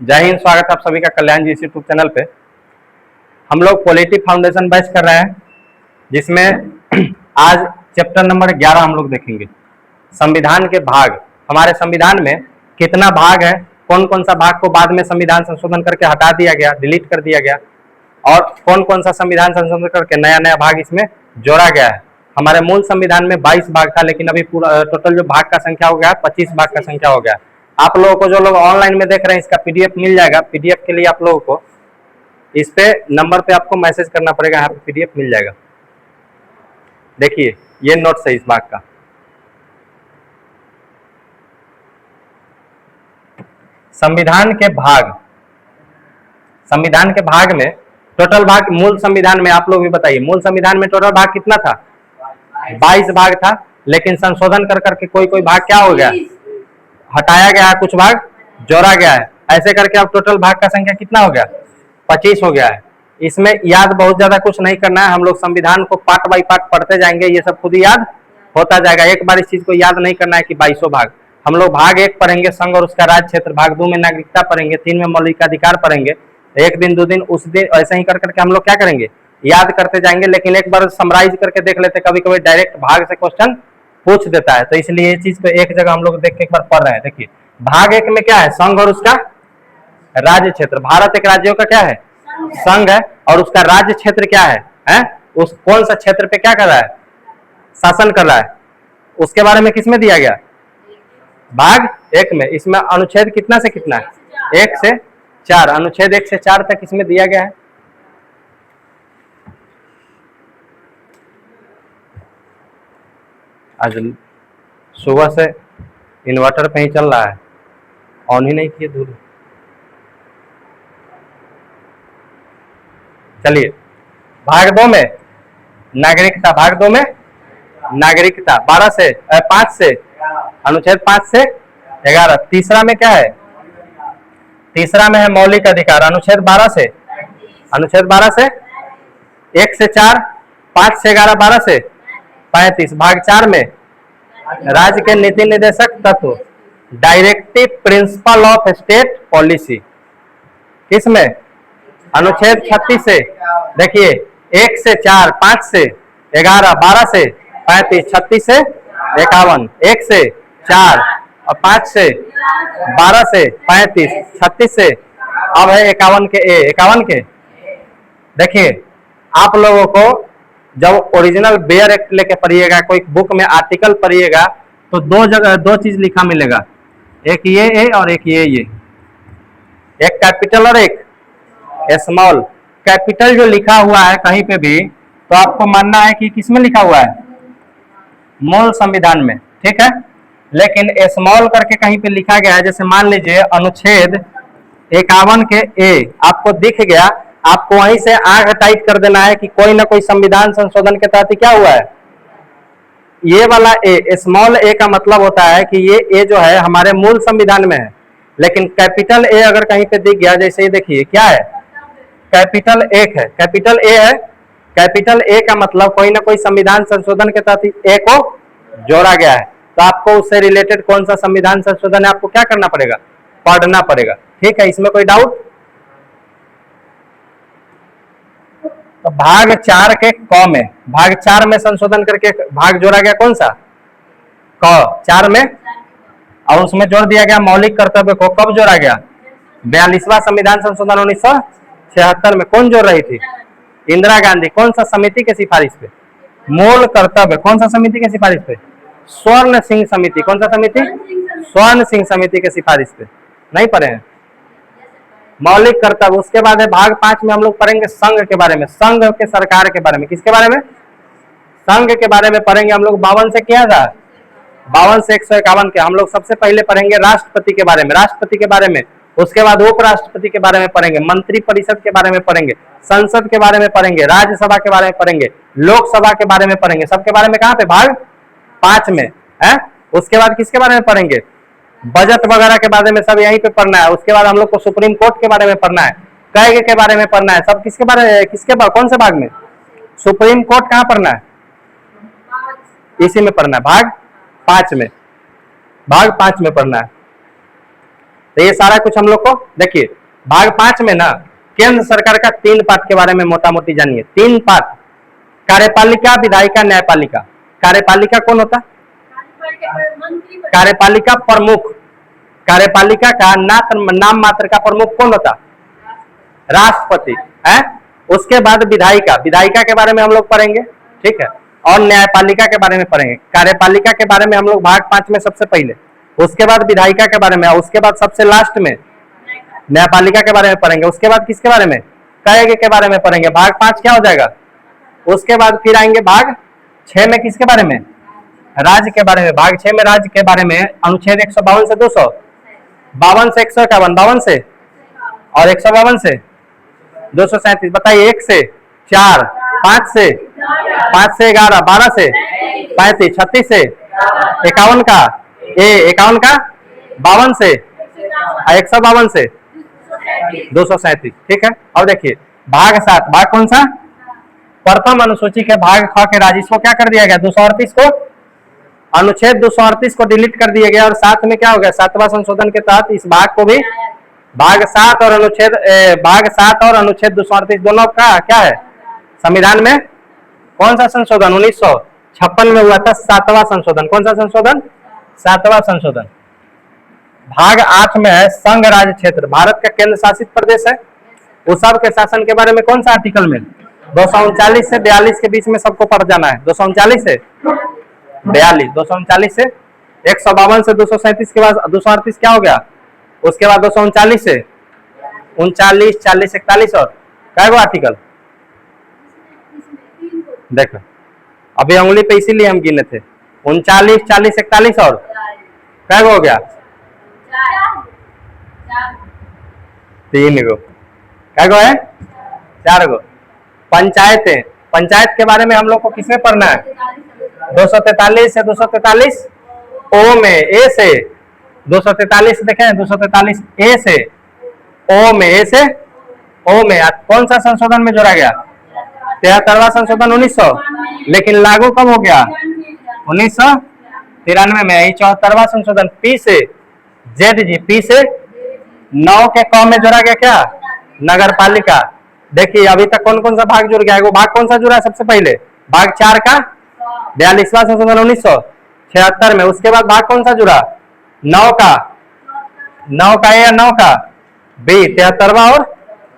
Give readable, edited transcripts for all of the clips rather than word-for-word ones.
जय हिंद। स्वागत है आप सभी का कल्याण जी यूट्यूब चैनल पे। हम लोग पॉलिटी फाउंडेशन बैच कर रहे हैं, जिसमें आज चैप्टर नंबर 11 हम लोग देखेंगे। संविधान के भाग। हमारे संविधान में कितना भाग है, कौन कौन सा भाग को बाद में संविधान संशोधन करके हटा दिया गया, डिलीट कर दिया गया, और कौन कौन सा संविधान संशोधन करके नया नया भाग इसमें जोड़ा गया है। हमारे मूल संविधान में 22 भाग था, लेकिन अभी पूरा टोटल जो भाग का संख्या हो गया 25 भाग का संख्या हो गया। आप लोगों को जो लोग ऑनलाइन में देख रहे हैं, इसका पीडीएफ मिल जाएगा। पीडीएफ के लिए आप लोगों को इस पे नंबर पे आपको मैसेज करना पड़ेगा, यहाँ पे पीडीएफ मिल जाएगा। देखिए ये नोट्स है इस भाग का। संविधान के भाग। संविधान के भाग में टोटल भाग, मूल संविधान में आप लोग भी बताइए, मूल संविधान में टोटल भाग कितना था? 22 भाग था, लेकिन संशोधन कर करके कोई कोई भाग क्या हो गया, हटाया गया है, कुछ भाग जोड़ा गया है। ऐसे करके अब टोटल भाग का संख्या कितना हो गया? 25 हो गया है। इसमें याद बहुत ज्यादा कुछ नहीं करना है, हम लोग संविधान को पार्ट बाई पार्ट पढ़ते जाएंगे, ये सब खुद ही याद होता जाएगा। एक बार इस चीज को याद नहीं करना है कि 22 भाग। हम लोग भाग 1 पढ़ेंगे संघ और उसका राज्य क्षेत्र, भाग 2 में नागरिकता पढ़ेंगे, 3 में मौलिक अधिकार पढ़ेंगे। 1 दिन 2 दिन उस दिन ऐसे ही कर करके हम लोग क्या करेंगे, याद करते जाएंगे। लेकिन एक बार समराइज करके देख लेते, कभी कभी डायरेक्ट भाग से क्वेश्चन पूछ देता है, तो इसलिए ये चीज को एक जगह हम लोग देख के एक बार पढ़ रहे हैं। देखिए भाग 1 में क्या है, संघ और उसका राज्य क्षेत्र। भारत एक राज्यों का क्या है, संघ है, और उसका राज्य क्षेत्र क्या है? उस कौन सा क्षेत्र पे क्या कर रहा है, शासन कर रहा है, उसके बारे में किसमें दिया गया, भाग 1 में। इसमें अनुच्छेद कितना से कितना है, 1 से 4। अनुच्छेद 1 से 4 तक इसमें दिया गया है। आज सुबह से इन्वर्टर पे ही चल रहा है, ऑन ही नहीं किए दूर। चलिए भाग 2 में नागरिकता, भाग 2 में नागरिकता 5 से अनुच्छेद 5 से 11। तीसरा में क्या है, तीसरा में है मौलिक अधिकार, अनुच्छेद 12 से 1 से 4, 5 से 11, 12 से 35। भाग 4 में राज्य के नीति निर्देशक तत्व, directive principle of state policy. किसमें, अनुच्छेद 36 से, देखिए 1 से 4, 5 से 11, 12 से 35, 36 से 51, 1 से 4 और 5 से 12 से 35, 36 से, अब है 51 के 51 के। देखिए आप लोगों को जब ओरिजिनल बेयर एक्ट लेके पढ़िएगा, कोई बुक में आर्टिकल पढ़िएगा, तो 2 जगह 2 चीज लिखा मिलेगा, एक ये ए और एक ये, एक कैपिटल और एक स्मॉल। कैपिटल जो लिखा हुआ है कहीं पे भी, तो आपको मानना है कि किसमें लिखा हुआ है, मूल संविधान में, ठीक है। लेकिन स्मॉल करके कहीं पे लिखा गया है, जैसे मान लीजिए अनुच्छेद 51 के ए आपको दिख गया, आपको वहीं से आंख टाइट कर देना है कि कोई ना कोई संविधान संशोधन के तहत क्या हुआ है। ये वाला ए, स्मॉल ए का मतलब होता है कि ये ए जो है हमारे मूल संविधान में है। लेकिन कैपिटल ए अगर कहीं पे दिख गया, जैसे ये देखिए क्या है, कैपिटल 1 है, कैपिटल ए है, कैपिटल ए का मतलब कोई ना कोई संविधान संशोधन के तहत ए को जोड़ा गया है। तो आपको उससे रिलेटेड कौन सा संविधान संशोधन है, आपको क्या करना पड़ेगा, पढ़ना पड़ेगा, ठीक है। इसमें कोई डाउट? तो भाग 4 के क में, भाग 4 में संशोधन करके भाग जोड़ा गया कौन सा, क 4 में, और उसमें जोड़ दिया गया मौलिक कर्तव्य को। कब जोड़ा गया, 42वां संविधान संशोधन 1976 में। कौन जोड़ रही थी, इंदिरा गांधी। कौन सा समिति के सिफारिश पे, मूल कर्तव्य। कौन सा समिति के सिफारिश पे, स्वर्ण सिंह समिति। कौन सा समिति, स्वर्ण सिंह समिति के सिफारिश पे। नहीं पढ़े हैं, मौलिक कर्तव्य। उसके बाद है भाग 5 में हम लोग पढ़ेंगे संघ के बारे में, संघ के सरकार के बारे में। किसके बारे में, संघ के बारे में पढ़ेंगे हम लोग। 52 से किया था, 52 से 151 के। हम लोग सबसे पहले पढ़ेंगे राष्ट्रपति के बारे में, राष्ट्रपति के बारे में। उसके बाद उपराष्ट्रपति के बारे में पढ़ेंगे, मंत्री परिषद के बारे में पढ़ेंगे, संसद के बारे में पढ़ेंगे, राज्यसभा के बारे में पढ़ेंगे, लोकसभा के बारे में पढ़ेंगे। सबके बारे में कहाँ पे, भाग 5 में है। उसके बाद किसके बारे में पढ़ेंगे, बजट वगैरह के बारे में, सब यहीं पे पढ़ना है। उसके बाद हम लोग को सुप्रीम कोर्ट के बारे में पढ़ना है, कैग के बारे में पढ़ना है। सब किसके बारे, कौन से भाग में, सुप्रीम कोर्ट कहाँ पढ़ना है, इसी में पढ़ना है, भाग 5 में, भाग 5 में पढ़ना है। तो ये सारा कुछ हम लोग को देखिए, भाग 5 में ना केंद्र सरकार का 3 पार्ट के बारे में मोटा मोटी जानिए। 3 पार्ट, कार्यपालिका, विधायिका, न्यायपालिका। कार्यपालिका कौन होता? कार्यपालिका प्रमुख। कार्यपालिका का नाम मात्र का प्रमुख कौन होता? राष्ट्रपति है। उसके बाद विधायिका, विधायिका के बारे में हम लोग पढ़ेंगे, ठीक है, और न्यायपालिका के बारे में पढ़ेंगे। कार्यपालिका के बारे में हम लोग भाग 5 में सबसे पहले, उसके बाद विधायिका के बारे में, उसके बाद सबसे लास्ट में न्यायपालिका के बारे में पढ़ेंगे। उसके बाद किसके बारे में? कई के बारे में पढ़ेंगे। भाग 5 क्या हो जाएगा? उसके बाद फिर आएंगे भाग 6 में, किसके बारे में? राज्य के बारे में। भाग 6 में राज्य के बारे में अनुच्छेद 152 से 200, 52 से 151, 52 से और 152 से 237। बताइए, 1 से 4, 5 से 11, 12 से 35, 36 से 51 का 51 का 52 से 152 से 237, ठीक है। और देखिए भाग 7, भाग कौन सा? प्रथम अनुसूची के भाग ख के राजस्व को क्या कर दिया गया? 238 को, अनुच्छेद 238 को डिलीट कर दिया गया और साथ में क्या हो गया? 7वां संशोधन के तहत इस भाग को भी, भाग 7 और अनुच्छेद 238 दोनों का क्या है? संविधान में कौन सा संशोधन? 1956 में हुआ था 7वां संशोधन। कौन सा संशोधन? 7वां संशोधन। भाग 8 में है संघ राज्य क्षेत्र, भारत का केंद्र शासित प्रदेश है। उस सब के शासन के बारे में कौन सा आर्टिकल में? 239 से 42 के बीच में सबको पढ़ जाना है। 239 से 42, 239 से 152 से 237 के बाद 238 क्या हो गया? उसके बाद 239 से 39, 40, 41 और क्या वो आर्टिकल? देखो अभी उंगली पे इसीलिए हम गिने थे। 39, 40, 41 और क्या हो गया? 3 गो। क्या गो है? 4 गो। पंचायतें, पंचायत के बारे में हम लोग को किसमें पढ़ना है? 243 से 243 ओ में, ए से 243 देखें, 243 ए से ओ में, ए से ओ में कौन सा संशोधन में जोड़ा गया? 73वां संशोधन 1900, लेकिन लागू कब हो गया? 1993 में। 74वां संशोधन पी से जेड जी, पी से 9 के क में जोड़ा गया क्या? नगर पालिका। देखिए अभी तक कौन कौन सा भाग जुड़ गया? वो भाग कौन सा जुड़ा है सबसे पहले? भाग 4 का 42वां संशोधन 1976 में। उसके बाद भाग कौन सा जुड़ा? 9 का ए या 9 का बी, 73वां और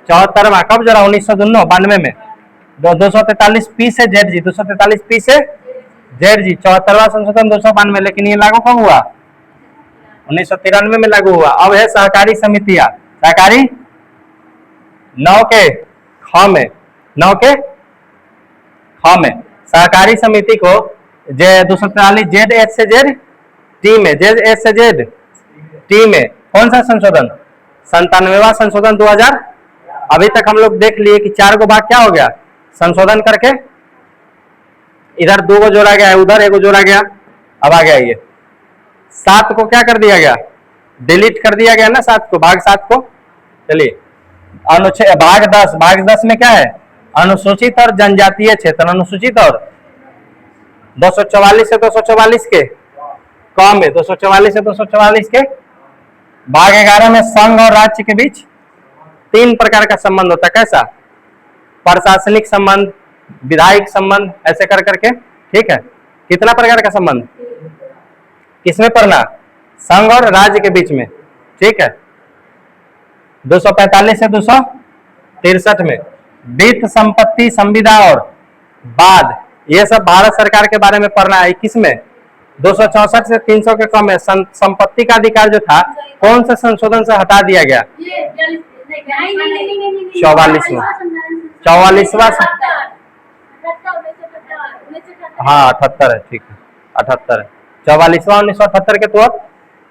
74वां कब जुड़ा? 1992 में। 243 पी से जेड जी, 243 पी से जेड जी, 74वां संशोधन 292। लेकिन ये लागू कब हुआ? 1993 में लागू हुआ। अब है सहकारी समितियां, सहकारी 9 के ख में, 9 के ख में सहकारी समिति को 243 जेड एच से जेड टी में, जेड एच से जेड टी में कौन सा संशोधन? 97वां संशोधन 2000। अभी तक हम लोग देख लिए कि 4 गो भाग क्या हो गया? संशोधन करके इधर 2 गो जोड़ा गया है, उधर 1 गो जोड़ा गया। अब आ गया ये 7 को क्या कर दिया गया? डिलीट कर दिया गया ना 7 को, भाग 7 को। चलिए अनुच्छेद भाग 10, भाग 10 में क्या है? अनुसूचित और जनजातीय क्षेत्र। अनुसूचित और 244 से 244 के क में, 244 से 244 के। भाग 11 में संघ और राज्य के बीच 3 प्रकार का संबंध होता है। कैसा? प्रशासनिक संबंध, विधायिक संबंध, ऐसे कर करके, ठीक है। कितना प्रकार का संबंध? किसमें पढ़ना? संघ और राज्य के बीच में, ठीक है। 245 से 263 में वित्त, संपत्ति, संविदा और बाद, ये सब भारत सरकार के बारे में पढ़ना है। 21 में 264 से 300 के कम में संपत्ति का अधिकार जो था कौन से संशोधन से हटा दिया गया? 44वां, हाँ 78 है, ठीक है 78 है। 44वां 1978 के तहत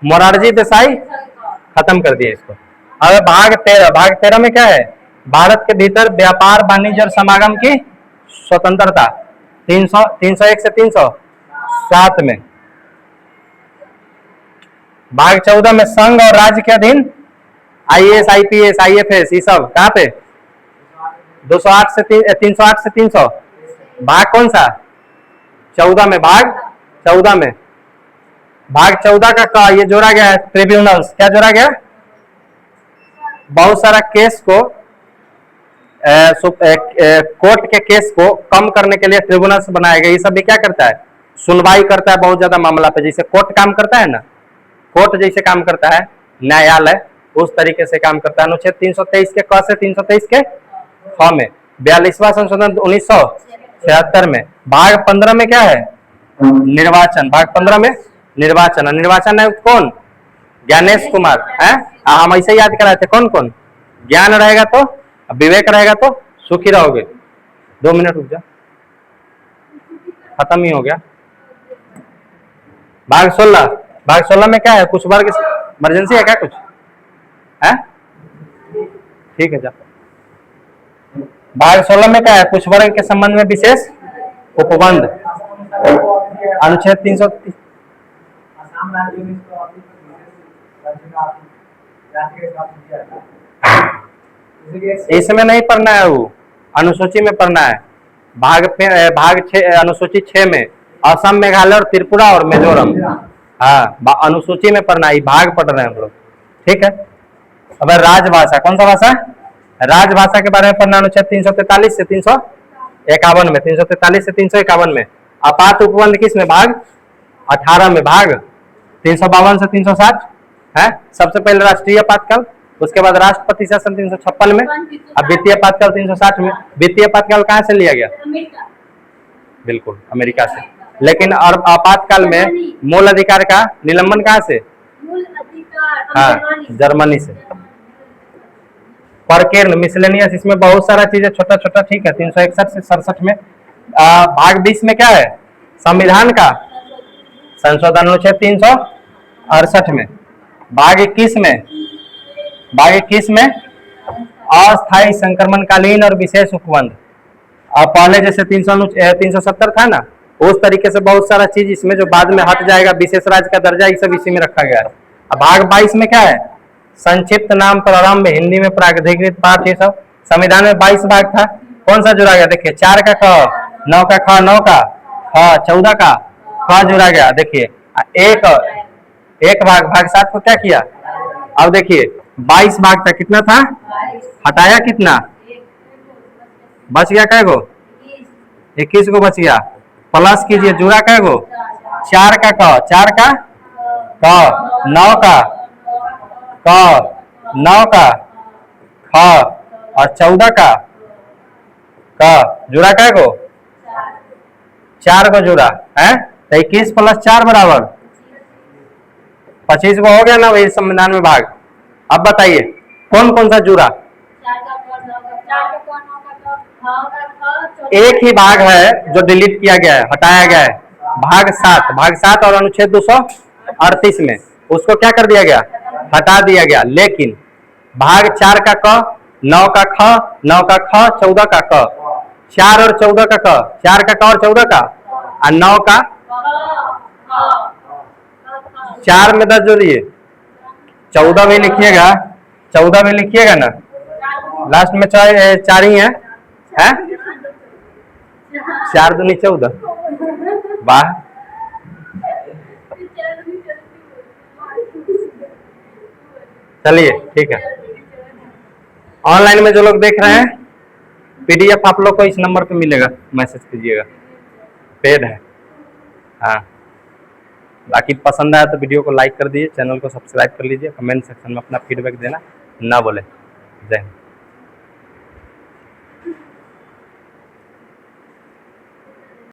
मोरारजी देसाई खत्म कर दिया इसको। अब भाग 13, भाग 13 में क्या है? भारत के भीतर व्यापार, वाणिज्य और समागम की स्वतंत्रता। 301 से 307 में। भाग 14 में संघ और राज्य के अधीन आईएएस, आईपीएस, आईएफएस, ये सब कहाँ पे? 308 से 300। भाग कौन सा? 14 में, भाग 14 में। भाग 14 का ये जोड़ा गया है ट्रिब्यूनल्स। क्या जोड़ा गया? बहुत सारा केस को कोर्ट के केस को कम करने के लिए ट्रिब्यूनल्स बनाया गया। ये सब भी क्या करता है, सुनवाई करता है बहुत ज्यादा मामला पे। जैसे कोर्ट काम करता है ना, कोर्ट जैसे काम करता है, न्यायालय उस तरीके से काम करता है। अनुच्छेद 323 के क से 323 के ख में 42वां संशोधन 1976 में भाग 15 में क्या है, निर्वाचन। भाग 15 में निर्वाचन। निर्वाचन आयुक्त कौन, ज्ञानेश कुमार है। हम ऐसे याद कराए थे कौन कौन, ज्ञान रहेगा तो, विवेक रहेगा तो सुखी रहोगे। 2 मिनट रुक जा, खत्म ही हो गया। भाग 16, भाग 16 में क्या है, कुछ वर्ग इमरजेंसी है क्या, कुछ है, ठीक है जा। भाग 16 में क्या है, कुछ वर्ग के संबंध में विशेष उपबंध। अनुच्छेद 330 इसमें नहीं पढ़ना है, वो अनुसूची में पढ़ना है। भाग 6 अनुसूची 6 में असम, मेघालय और त्रिपुरा और मिजोरम। हाँ, अनुसूची में पढ़ना है, भाग पढ़ रहे हैं हम लोग, ठीक है। अब राजभाषा, कौन सा भाषा, राजभाषा के बारे में पढ़ना। अनुच्छेद 343 से 351 में, 343 से 351 में। आपात उपबंध किस में, भाग 18 में। भाग 352 से 360 है सबसे पहले राष्ट्रीय आपातकाल, उसके बाद राष्ट्रपति शासन 356 में, अब वित्तीय आपातकाल 360 में। वित्तीय आपातकाल कहाँ से लिया गया, बिल्कुल अमेरिका से। लेकिन और आपातकाल में मूल अधिकार का निलंबन कहाँ से, हाँ जर्मनी से। परकीर्ण मिसलेनियस, इसमें बहुत सारा चीजें छोटा छोटा, ठीक है। 361 से 67 में। भाग 20 में क्या है, संविधान का संशोधन, अनुच्छेद 368 में। भाग 21 में, भाग 21 में अस्थायी संक्रमणकालीन और विशेष उपबंध। पहले जैसे 370 था ना, उस तरीके से बहुत सारा चीज इसमें जो बाद में हट जाएगा, विशेष राज्य का दर्जा, ये सब इसी में रखा गया है। अब भाग 22 में क्या है, संक्षिप्त नाम, प्रारंभ, हिंदी में प्राधिकृत पाठ, ये सब। संविधान में 22 भाग था, कौन सा जुड़ा गया, देखिए 4 का ख, 9 का ख, 9 का ख, 14 का ख जुड़ा गया। देखिए एक भाग 7 को क्या किया, अब देखिए 22 भाग था, कितना था, हटाया कितना, बच गया कै गो, 21 को बच गया। प्लस कीजिए, जुड़ा कै गो, 4 का क, 4 का क, 9 का क, 9 का ख और 14 का क, जुड़ा कै गो, 4 को जुड़ा है। तो 21 प्लस 4 बराबर 25 को हो गया ना वही संविधान में भाग। अब बताइए कौन कौन सा जुड़ा, एक ही भाग है जो डिलीट किया गया है, हटाया गया है, भाग 7। भाग 7 और अनुच्छेद 238 में उसको क्या कर दिया गया, हटा दिया गया। लेकिन भाग 4 का क, 9 का ख, 9 का ख, 14 का क, 4 और 14 का क, 4 का क और 14 का, और 9 का 4 में 10 जोड़िए, 14 भी लिखिएगा, 14 भी लिखिएगा ना, लास्ट में 4 ही है, 4 दूनी 14, वाह। चलिए ठीक है, ऑनलाइन में जो लोग देख रहे हैं, पीडीएफ आप लोग को इस नंबर पे मिलेगा, मैसेज कीजिएगा, पेड है। हाँ, बाकी पसंद आया तो वीडियो को लाइक कर दीजिए, चैनल को सब्सक्राइब कर लीजिए, कमेंट सेक्शन में अपना फीडबैक देना ना बोले। जय हिंद।